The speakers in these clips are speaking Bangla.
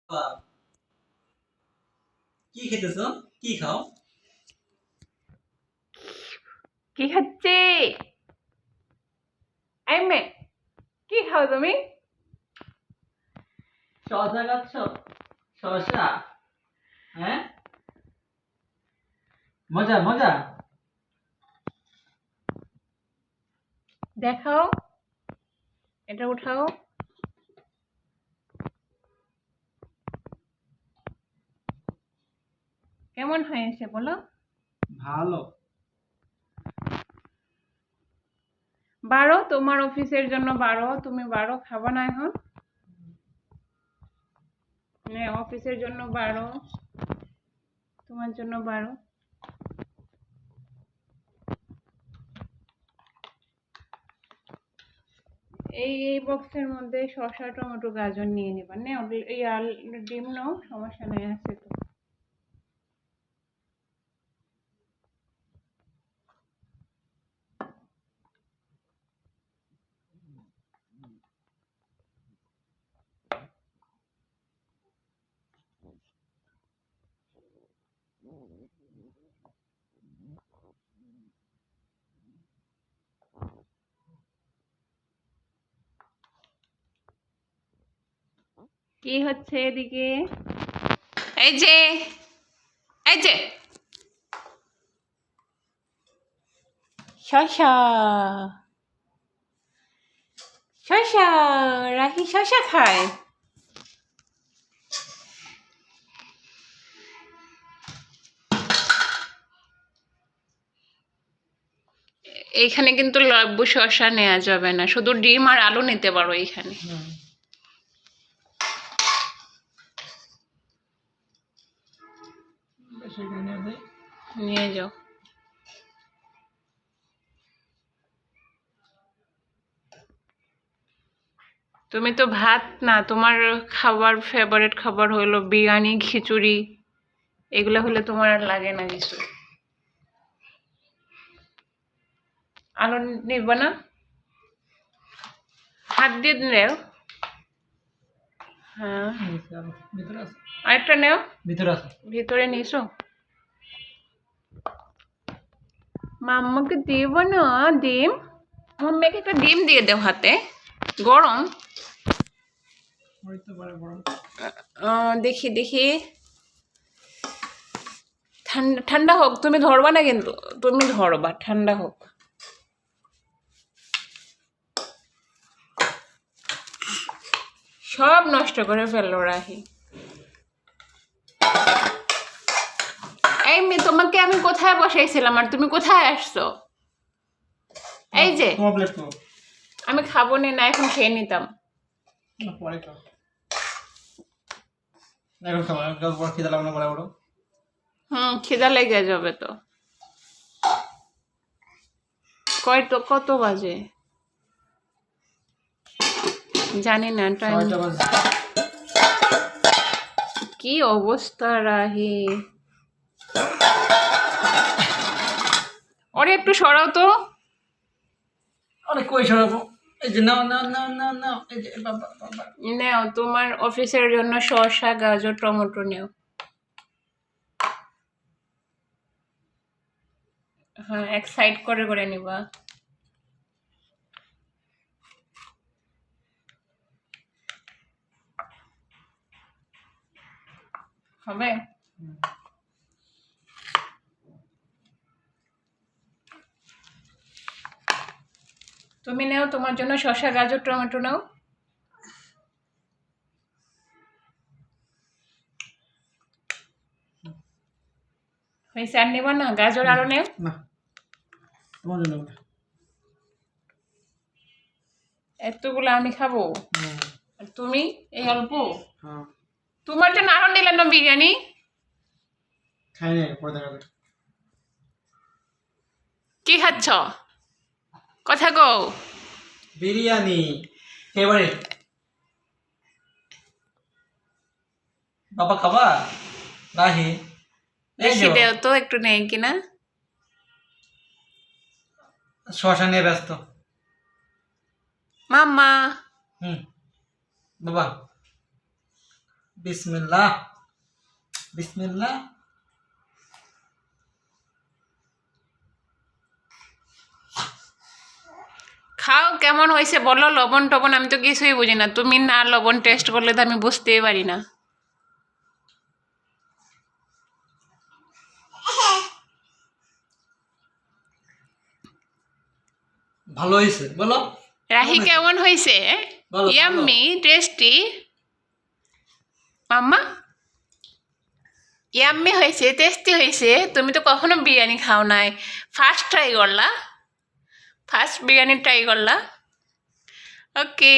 কি খেতেছো? কি খাও? কি খাচ্ছি? এই মেয়ে, কি খাও তুমি? শসা খাচ্ছ? শসা? হ্যাঁ, মজা মজা। দেখাও, এটা উঠাও। কেমন হয়েছে বলো? ভালো। বাড়ো, তোমার অফিসের জন্য বাড়ো, তুমি বাড়ো, খাবা না এখন? হ্যাঁ, অফিসের জন্য বাড়ো, তোমার জন্য বাড়ো। এই বক্সের মধ্যে শসা, টমেটো, গাজর নিয়ে নিবা। নাও, এই ডিম নাও, সমস্যা নেই, আছে তো। কি হচ্ছে এদিকে? এই যে, এই যে শসা, শসা, রাহি শসা খায়। এইখানে কিন্তু লেবু শসা নেওয়া যাবে না, শুধু ডিম আর আলু নিতে পারো এইখানে। নিয়ে যাও। তুমি তো ভাত না, তোমার খাবার ফেভারিট খাবার হলো বিরিয়ানি, খিচুড়ি, এগুলো হলে তোমার আর লাগে না কিছু। আলু নিব না, হাত দিয়ে নেও। হ্যাঁ, আরেকটা নেও। ভিতরে নিয়েছো? মাম্মাকে দিব না ডিম? মাম্মাকে একটা ডিম দিয়ে দাও হাতে, গরম। দেখি দেখি, ঠান্ডা ঠান্ডা হোক, তুমি ধরবা না কিন্তু, তুমি ধরবা, ঠান্ডা হোক। সব নষ্ট করে ফেললো রাহি। এই মেয়ে, তোমাকে আমি কোথায় বসাইছিলাম আর তুমি কোথায় আসছো? এই যে, আমি খাবো না, এখন খেয়ে নিতাম। খিদা লেগে যাবে তো। কত বাজে জানি না, টাইম। কি অবস্থা রাহি, ওরে একটু সরাও তো। অনেক কই সরাবো? এই যে নাও নাও নাও নাও নাও, এই যে বাবা বাবা। নাও, তোমার অফিসের জন্য শসা, গাজর, টমেটো নেও। হ্যাঁ, এক সাইড করে করে নিবা। হবে? তুমি নাও, তোমার জন্য শসা, গাজর, টমেটো নাও। হয়েছে, আর নেবা না? গাজর আরো নেও। এতগুলো আমি খাবো আর তুমি এই অল্প? তোমার জন্য আরো নিলাম না বিরিয়ানি। কি খাচ্ছ? কথা কও। বিরিয়ানি ফেভারিট। বাবা খাবা? রাহি দেখি দেও তো একটু নেই কিনা। শশা নিয়ে ব্যস্ত। মাম্মা, বাবা বিসমিল্লাহ বিসমিল্লাহ। খাও, কেমন হয়েছে বলো। লবণ টবণ আমি তো কিছুই বুঝি না, তুমি না লবণ টেস্ট করলে তো আমি বুঝতেই পারি না। ভালো হয়েছে বলো। রাহি কেমন হয়েছে? বলো, ভালো। ইয়াম্মি, টেস্টি মাম্মা? ইয়াম্মি হয়েছে, টেস্টি হয়েছে। তুমি তো কখনো বিরিয়ানি খাও নাই, ফার্স্ট ট্রাই করলা, ফার্স্ট বিরিয়ানি ট্রাই করলা। ওকে,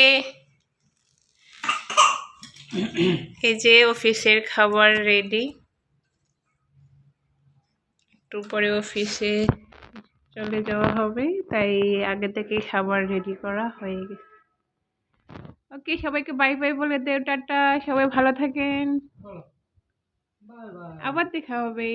এই যে অফিসের খাবার রেডি। একটু পরে অফিসে চলে যাওয়া হবে, তাই আগে থেকেই খাবার রেডি করা হয়ে গেছে। ওকে, সবাইকে বাই বাই বলে দেও, টাটা। সবাই ভালো থাকেন, বলো বাই বাই। আবার দেখা হবে।